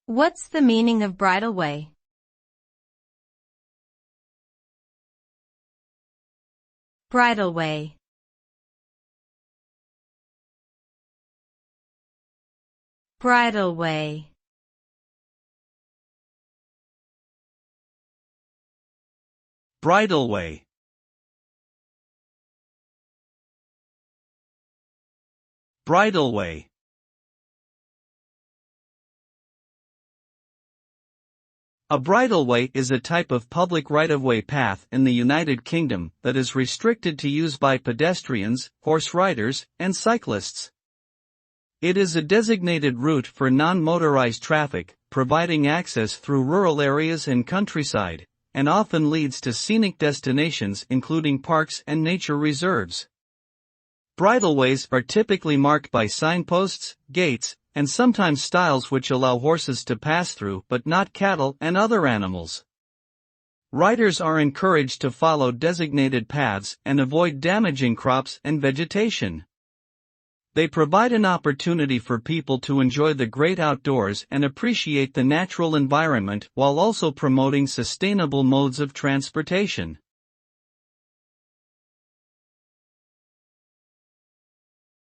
What's the meaning of bridleway? Bridleway. Bridleway. Bridleway. Bridleway. A bridleway is a type of public right-of-way path in the United Kingdom that is restricted to use by pedestrians, horse riders, and cyclists. It is a designated route for non-motorized traffic, providing access through rural areas and countryside, and often leads to scenic destinations including parks and nature reserves. Bridleways are typically marked by signposts, gates, and sometimes stiles which allow horses to pass through but not cattle and other animals. Riders are encouraged to follow designated paths and avoid damaging crops and vegetation. They provide an opportunity for people to enjoy the great outdoors and appreciate the natural environment while also promoting sustainable modes of transportation.